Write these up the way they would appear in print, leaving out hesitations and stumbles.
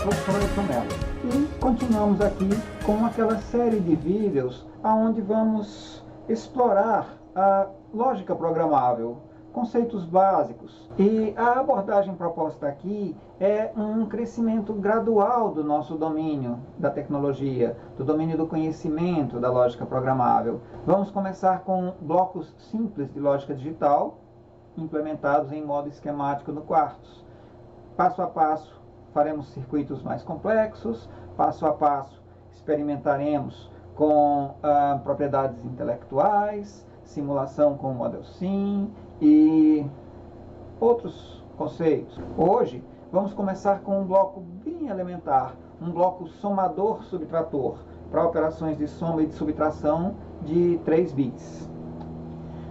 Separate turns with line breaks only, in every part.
professor Edson Mello. E continuamos aqui com aquela série de vídeos onde vamos explorar a lógica programável, conceitos básicos. E a abordagem proposta aqui é um crescimento gradual do nosso domínio da tecnologia, do domínio do conhecimento da lógica programável. Vamos começar com blocos simples de lógica digital, implementados em modo esquemático no Quartz. Passo a passo, faremos circuitos mais complexos, passo a passo, experimentaremos com propriedades intelectuais, simulação com o Model Sim e outros conceitos. Hoje, vamos começar com um bloco bem elementar, um bloco somador-subtrator, para operações de soma e de subtração de 3 bits.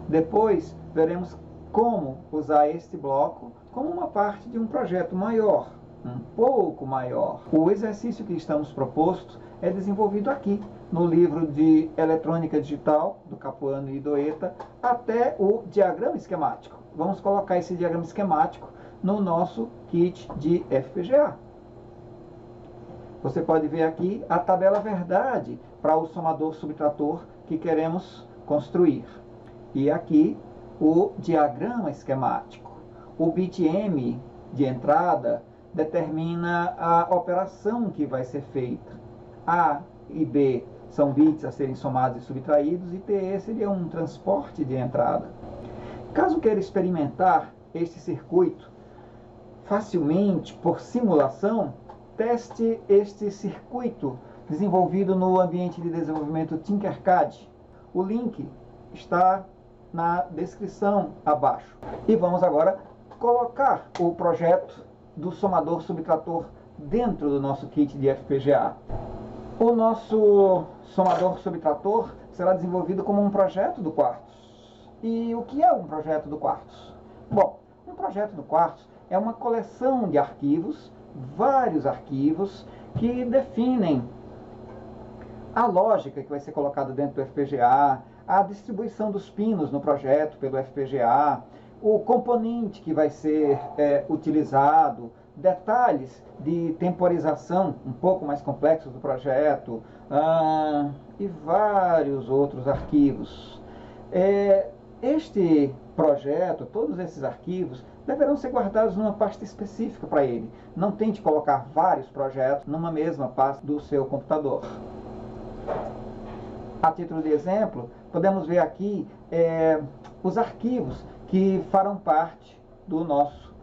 Depois, veremos como usar este bloco como uma parte de um projeto maior, um pouco maior. O exercício que estamos proposto é desenvolvido aqui, no livro de Eletrônica Digital, do Capuano e Doeta, até o diagrama esquemático. Vamos colocar esse diagrama esquemático no nosso kit de FPGA. Você pode ver aqui a tabela verdade para o somador-subtrator que queremos construir. E aqui o diagrama esquemático. O bit M de entrada determina a operação que vai ser feita. A e B são bits a serem somados e subtraídos, e TE seria um transporte de entrada. Caso queira experimentar este circuito facilmente por simulação, teste este circuito desenvolvido no ambiente de desenvolvimento Tinkercad. O link está na descrição abaixo. E vamos agora colocar o projeto do somador-subtrator dentro do nosso kit de FPGA. O nosso somador-subtrator será desenvolvido como um projeto do Quartz. E o que é um projeto do Quartz? Bom, um projeto do Quartz é uma coleção de arquivos, vários arquivos, que definem a lógica que vai ser colocada dentro do FPGA, a distribuição dos pinos no projeto pelo FPGA, o componente que vai ser utilizado, detalhes de temporização um pouco mais complexos do projeto e vários outros arquivos. Este projeto, todos esses arquivos, deverão ser guardados numa pasta específica para ele. Não tente colocar vários projetos numa mesma pasta do seu computador. A título de exemplo, podemos ver aqui os arquivos que farão parte do nosso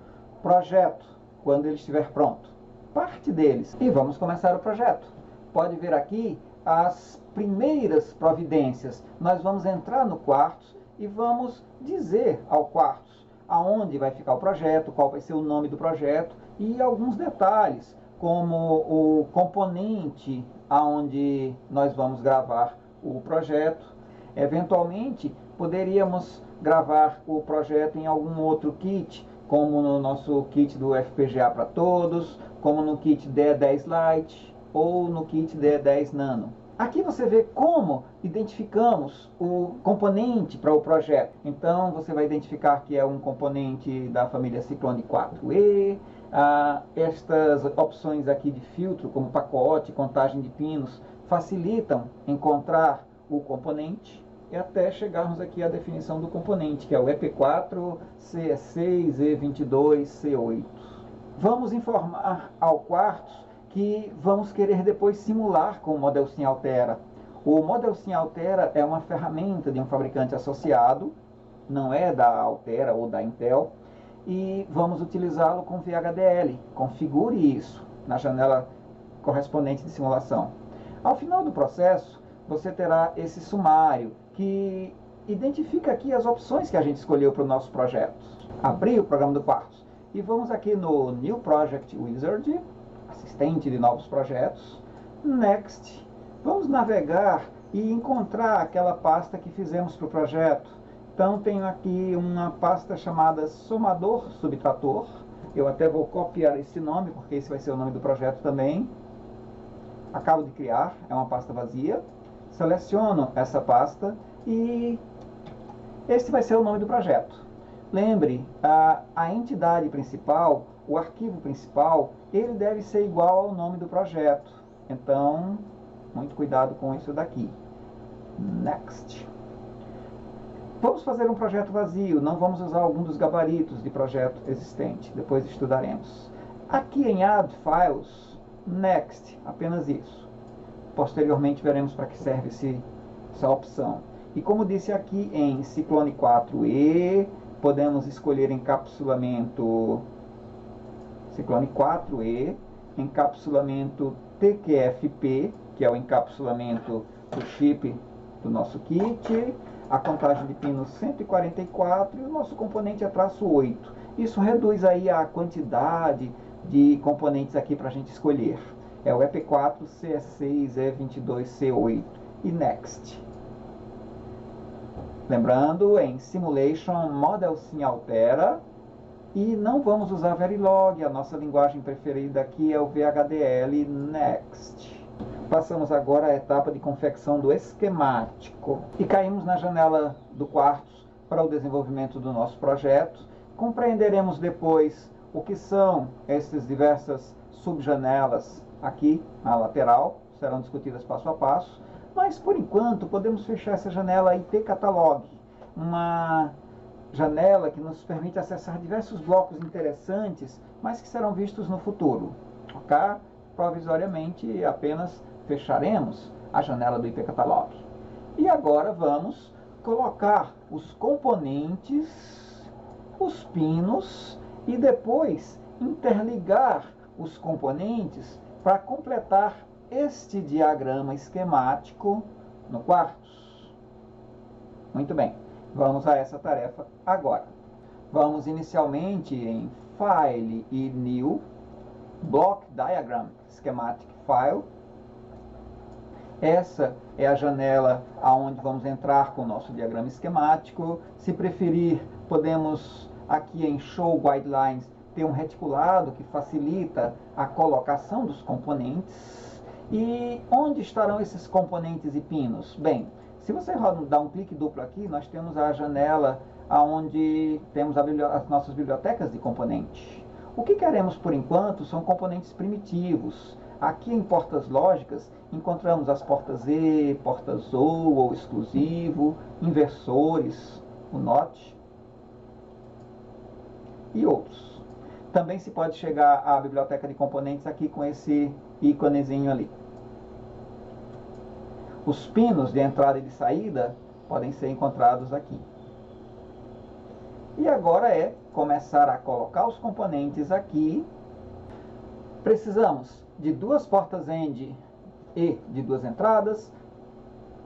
projeto quando ele estiver pronto. Parte deles. E vamos começar o projeto. Pode ver aqui as primeiras providências. Nós vamos entrar no Quartz e vamos dizer ao Quartz aonde vai ficar o projeto, qual vai ser o nome do projeto e alguns detalhes, como o componente aonde nós vamos gravar o projeto. Eventualmente, poderíamos gravar o projeto em algum outro kit, como no nosso kit do FPGA para todos, como no kit DE10 Lite ou no kit DE10 Nano. Aqui você vê como identificamos o componente para o projeto. Então você vai identificar que é um componente da família Cyclone 4E. Estas opções aqui de filtro, como pacote, contagem de pinos, facilitam encontrar o componente e até chegarmos aqui à definição do componente, que é o EP4, CE6, E22, C8. Vamos informar ao Quartz que vamos querer depois simular com o Model Sim Altera. O Model Sim Altera é uma ferramenta de um fabricante associado, não é da Altera ou da Intel, e vamos utilizá-lo com VHDL. Configure isso na janela correspondente de simulação. Ao final do processo, você terá esse sumário que identifica aqui as opções que a gente escolheu para o nosso projeto. Abrir o programa do Quartz e vamos aqui no New Project Wizard, assistente de novos projetos, Next. Vamos navegar e encontrar aquela pasta que fizemos para o projeto. Então tenho aqui uma pasta chamada Somador Subtrator. Eu até vou copiar esse nome, porque esse vai ser o nome do projeto também. Acabo de criar, é uma pasta vazia. Seleciono essa pasta e este vai ser o nome do projeto. Lembre, a entidade principal, o arquivo principal, ele deve ser igual ao nome do projeto. Então, muito cuidado com isso daqui. Next. Vamos fazer um projeto vazio, não vamos usar algum dos gabaritos de projeto existente, depois estudaremos. Aqui em Add Files, Next, apenas isso. Posteriormente veremos para que serve essa opção. E como disse aqui em Ciclone 4E, podemos escolher encapsulamento Ciclone 4E, encapsulamento TQFP, que é o encapsulamento do chip do nosso kit, a contagem de pinos 144 e o nosso componente é traço 8. Isso reduz aí a quantidade de componentes aqui para a gente escolher. É o EP4, CS6, E22, C8 e Next. Lembrando, em Simulation, Model Sim altera e não vamos usar Verilog, a nossa linguagem preferida aqui é o VHDL Next. Passamos agora à etapa de confecção do esquemático e caímos na janela do Quartz para o desenvolvimento do nosso projeto. Compreenderemos depois o que são essas diversas subjanelas aqui na lateral, serão discutidas passo a passo, mas por enquanto podemos fechar essa janela IT Catalog, uma janela que nos permite acessar diversos blocos interessantes, mas que serão vistos no futuro. Ok? Provisoriamente apenas fecharemos a janela do IP Catalog. E agora vamos colocar os componentes, os pinos e depois interligar os componentes para completar este diagrama esquemático no Quartz. Muito bem, vamos a essa tarefa agora. Vamos inicialmente em File e New, Block Diagram Schematic File. Essa é a janela aonde vamos entrar com o nosso diagrama esquemático. Se preferir, podemos aqui em Show Guidelines ter um reticulado que facilita a colocação dos componentes. E onde estarão esses componentes e pinos? Bem, se você dar um clique duplo aqui, nós temos a janela onde temos as nossas bibliotecas de componente. O que queremos por enquanto são componentes primitivos. Aqui em portas lógicas encontramos as portas E, portas ou exclusivo, inversores, o NOT e outros. Também se pode chegar à biblioteca de componentes aqui com esse íconezinho ali. Os pinos de entrada e de saída podem ser encontrados aqui. E agora é começar a colocar os componentes aqui. Precisamos de 2 portas END e de 2 entradas,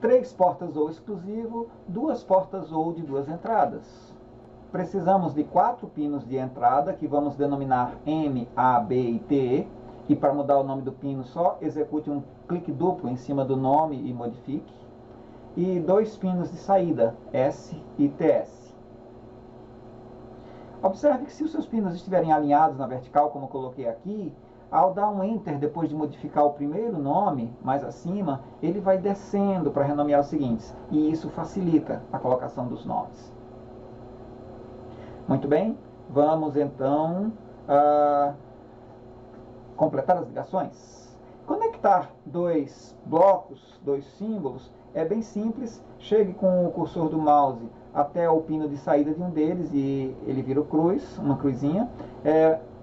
3 portas OU exclusivo, 2 portas OU de 2 entradas. Precisamos de 4 pinos de entrada, que vamos denominar M, A, B e T. E para mudar o nome do pino, só execute um clique duplo em cima do nome e modifique. E 2 pinos de saída, S e TS. Observe que se os seus pinos estiverem alinhados na vertical, como eu coloquei aqui, ao dar um Enter depois de modificar o primeiro nome, mais acima, ele vai descendo para renomear os seguintes. E isso facilita a colocação dos nomes. Muito bem, vamos então completar as ligações. Conectar 2 blocos, 2 símbolos, é bem simples. Chegue com o cursor do mouse até o pino de saída de um deles e ele vira o cruz, uma cruzinha.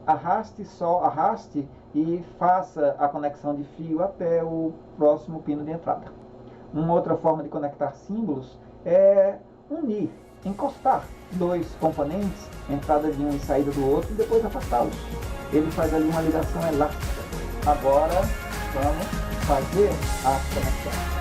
Arraste e faça a conexão de fio até o próximo pino de entrada. Uma outra forma de conectar símbolos é unir, encostar 2 componentes, entrada de um e saída do outro, e depois afastá-los. Ele faz ali uma ligação elástica. Agora vamos fazer a conexão.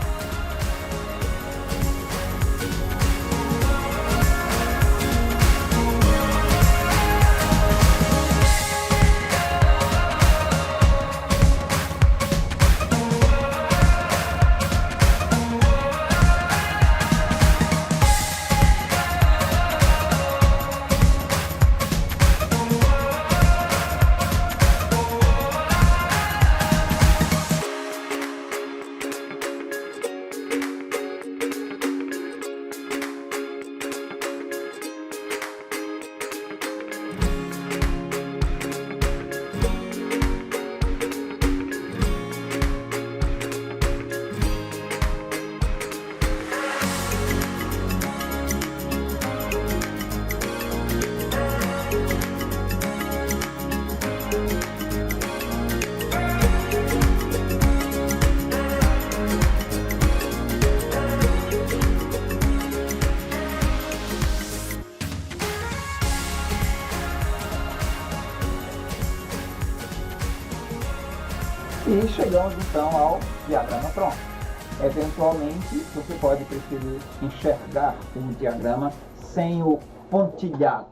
E chegamos então ao diagrama pronto. Eventualmente, você pode preferir enxergar o diagrama sem o pontilhado.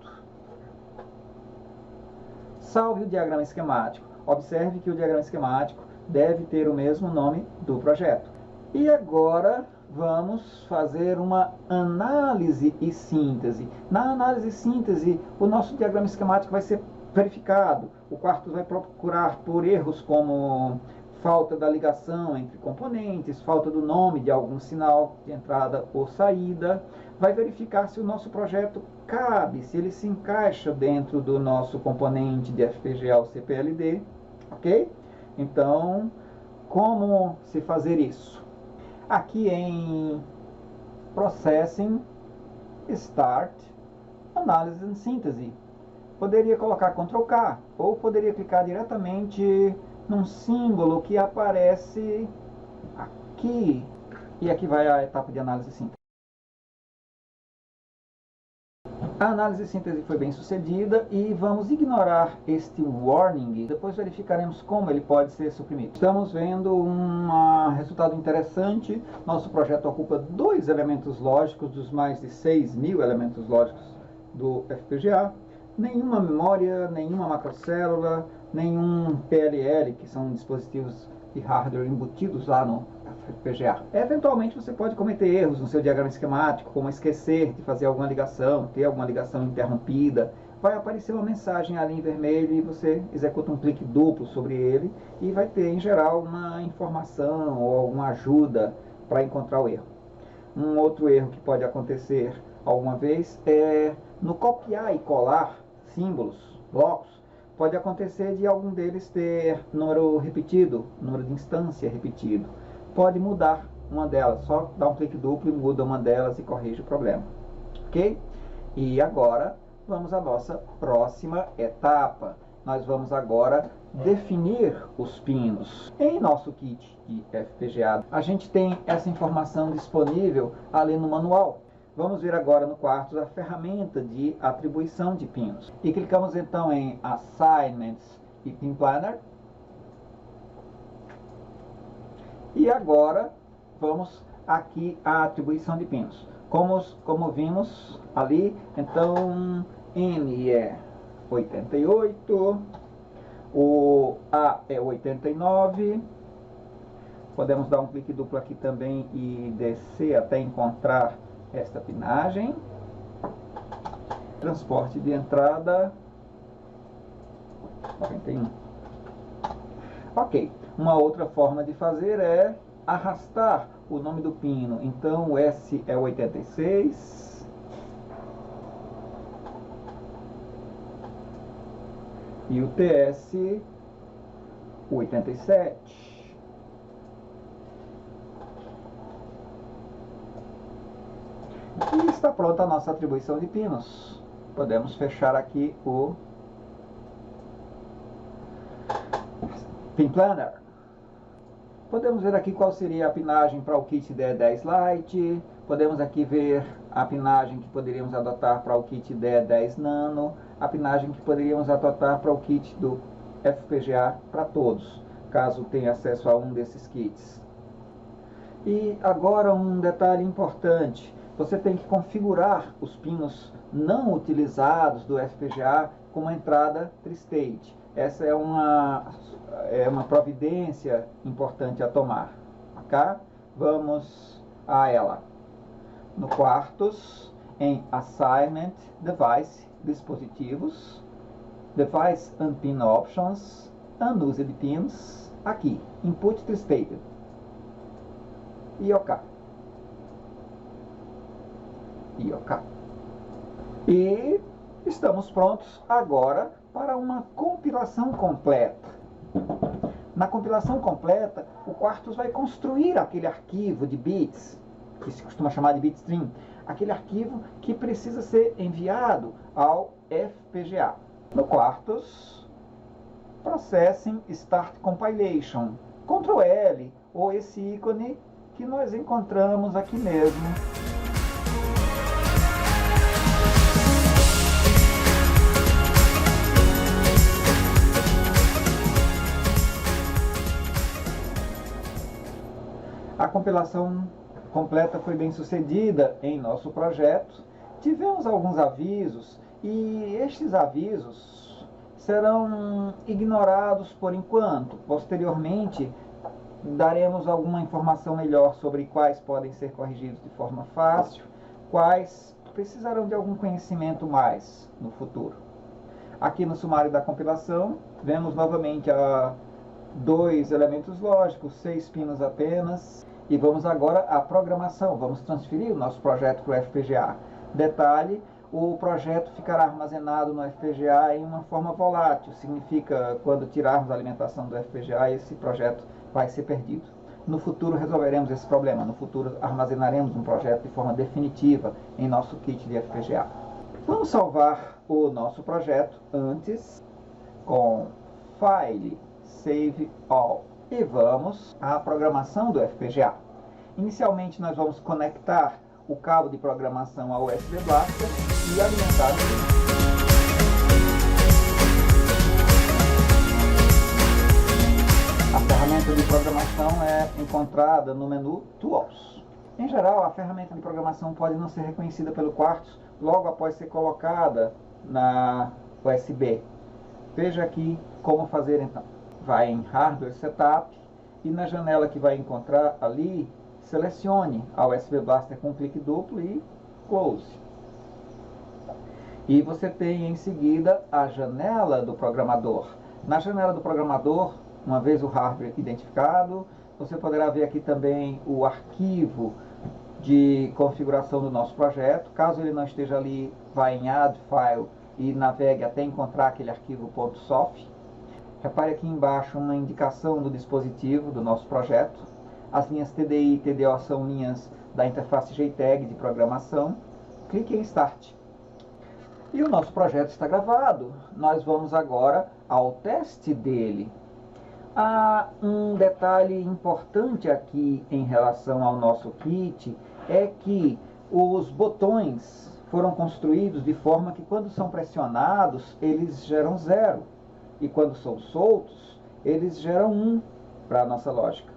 Salve o diagrama esquemático. Observe que o diagrama esquemático deve ter o mesmo nome do projeto. E agora vamos fazer uma análise e síntese. Na análise e síntese, o nosso diagrama esquemático vai ser verificado. O Quartus vai procurar por erros como falta da ligação entre componentes, falta do nome de algum sinal de entrada ou saída. Vai verificar se o nosso projeto cabe, se ele se encaixa dentro do nosso componente de FPGA ou CPLD, ok? Então, como se fazer isso? Aqui em Processing, Start, Análise e Síntese. Poderia colocar Ctrl K, ou poderia clicar diretamente num símbolo que aparece aqui. E aqui vai a etapa de análise e síntese. A análise e síntese foi bem sucedida e vamos ignorar este warning. Depois verificaremos como ele pode ser suprimido. Estamos vendo um resultado interessante. Nosso projeto ocupa 2 elementos lógicos dos mais de 6.000 elementos lógicos do FPGA. Nenhuma memória, nenhuma macrocélula, nenhum PLL, que são dispositivos de hardware embutidos lá no FPGA. Eventualmente você pode cometer erros no seu diagrama esquemático, como esquecer de fazer alguma ligação, ter alguma ligação interrompida. Vai aparecer uma mensagem ali em vermelho e você executa um clique duplo sobre ele e vai ter, em geral, uma informação ou alguma ajuda para encontrar o erro. Um outro erro que pode acontecer alguma vez é no copiar e colar símbolos, blocos. Pode acontecer de algum deles ter número repetido, número de instância repetido. Pode mudar uma delas, só dá um clique duplo e muda uma delas e corrige o problema. Ok? E agora, vamos à nossa próxima etapa. Nós vamos agora definir os pinos. Em nosso kit de FPGA, a gente tem essa informação disponível ali no manual. Vamos ver agora no Quartus a ferramenta de atribuição de pinos. E clicamos então em Assignments e Pin Planner. E agora vamos aqui à atribuição de pinos. Como vimos ali, então N é 88, o A é 89. Podemos dar um clique duplo aqui também e descer até encontrar esta pinagem. Transporte de entrada 91. Ok, uma outra forma de fazer é arrastar o nome do pino. Então o S é 86 e o TS 87. E está pronta a nossa atribuição de pinos. Podemos fechar aqui o Pin Planner. Podemos ver aqui qual seria a pinagem para o kit DE10 Lite. Podemos aqui ver a pinagem que poderíamos adotar para o kit DE10 Nano. A pinagem que poderíamos adotar para o kit do FPGA para todos, caso tenha acesso a um desses kits. E agora um detalhe importante. Você tem que configurar os pinos não utilizados do FPGA como entrada tri-state. Essa é uma providência importante a tomar. Ok? Vamos a ela. No Quartus, em Assignment, Device, Dispositivos, Device and Pin Options, Unused Pins, aqui, Input tri-state. E OK. E OK. E estamos prontos agora para uma compilação completa. Na compilação completa, o Quartus vai construir aquele arquivo de bits, que se costuma chamar de bitstream, aquele arquivo que precisa ser enviado ao FPGA. No Quartus, Processing Start Compilation, Ctrl L, ou esse ícone que nós encontramos aqui mesmo. compilação completa foi bem sucedida em nosso projeto. Tivemos alguns avisos e estes avisos serão ignorados por enquanto. Posteriormente, daremos alguma informação melhor sobre quais podem ser corrigidos de forma fácil, quais precisarão de algum conhecimento mais no futuro. Aqui no sumário da compilação, vemos novamente 2 elementos lógicos, 6 pinos apenas, e vamos agora à programação. Vamos transferir o nosso projeto para o FPGA. Detalhe, o projeto ficará armazenado no FPGA em uma forma volátil, significa quando tirarmos a alimentação do FPGA, esse projeto vai ser perdido. No futuro resolveremos esse problema, no futuro armazenaremos um projeto de forma definitiva em nosso kit de FPGA. Vamos salvar o nosso projeto antes com File, Save All e vamos à programação do FPGA. Inicialmente nós vamos conectar o cabo de programação ao USB Blaster e alimentar o kit. A ferramenta de programação é encontrada no menu Tools. Em geral, a ferramenta de programação pode não ser reconhecida pelo Quartz logo após ser colocada na USB. Veja aqui como fazer então. Vai em Hardware Setup e na janela que vai encontrar ali, selecione a USB Blaster com um clique duplo e Close. E você tem em seguida a janela do programador. Na janela do programador, uma vez o hardware identificado, você poderá ver aqui também o arquivo de configuração do nosso projeto. Caso ele não esteja ali, vá em Add File e navegue até encontrar aquele arquivo .soft. Repare aqui embaixo uma indicação do dispositivo do nosso projeto. As linhas TDI e TDO são linhas da interface JTAG de programação. Clique em Start. E o nosso projeto está gravado. Nós vamos agora ao teste dele. Há um detalhe importante aqui em relação ao nosso kit, é que os botões foram construídos de forma que quando são pressionados, eles geram 0. E quando são soltos, eles geram 1 para a nossa lógica.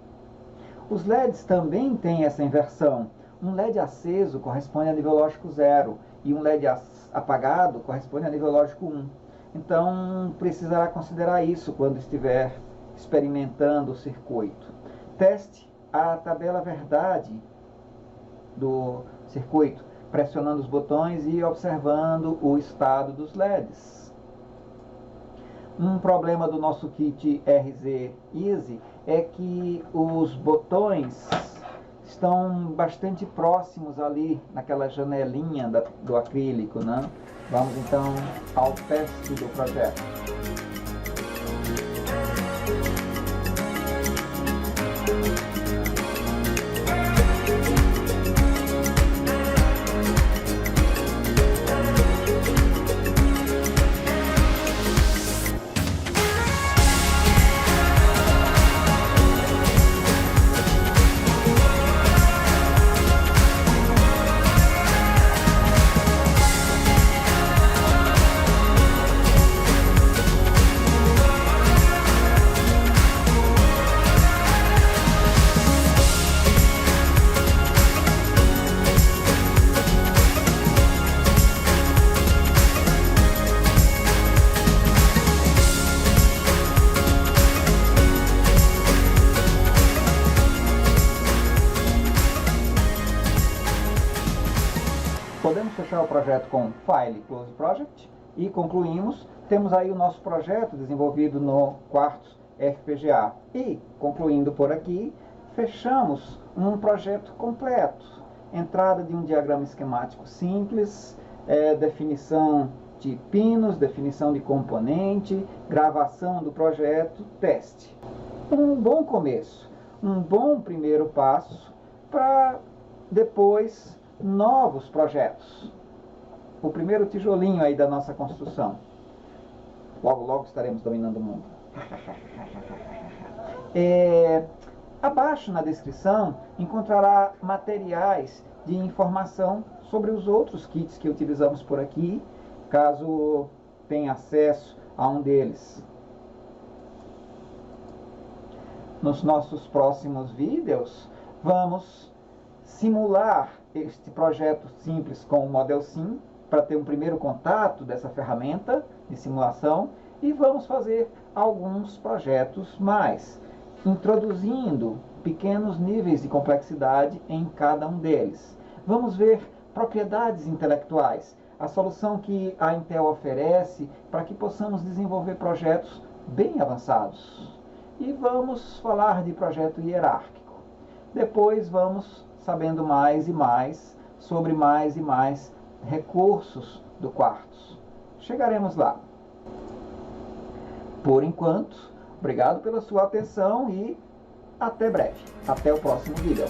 Os LEDs também têm essa inversão. Um LED aceso corresponde a nível lógico 0 e um LED apagado corresponde a nível lógico 1. Então, precisará considerar isso quando estiver experimentando o circuito. Teste a tabela verdade do circuito, pressionando os botões e observando o estado dos LEDs. Um problema do nosso kit RZ Easy é que os botões estão bastante próximos ali naquela janelinha do acrílico, né? Vamos então ao teste do projeto. Podemos fechar o projeto com File, Close Project e concluímos. Temos aí o nosso projeto desenvolvido no Quartz FPGA. E, concluindo por aqui, fechamos um projeto completo. Entrada de um diagrama esquemático simples, definição de pinos, definição de componente, gravação do projeto, teste. Um bom começo, um bom primeiro passo para depois novos projetos. O primeiro tijolinho aí da nossa construção. Logo, logo estaremos dominando o mundo. Abaixo na descrição encontrará materiais de informação sobre os outros kits que utilizamos por aqui, caso tenha acesso a um deles. Nos nossos próximos vídeos, Vamos simular este projeto simples com o Model Sim, para ter um primeiro contato dessa ferramenta de simulação, e vamos fazer alguns projetos mais, introduzindo pequenos níveis de complexidade em cada um deles. Vamos ver propriedades intelectuais, a solução que a Intel oferece para que possamos desenvolver projetos bem avançados. E vamos falar de projeto hierárquico. Depois vamos sabendo mais e mais sobre mais e mais recursos do Quartus. Chegaremos lá. Por enquanto, obrigado pela sua atenção e até breve. Até o próximo vídeo.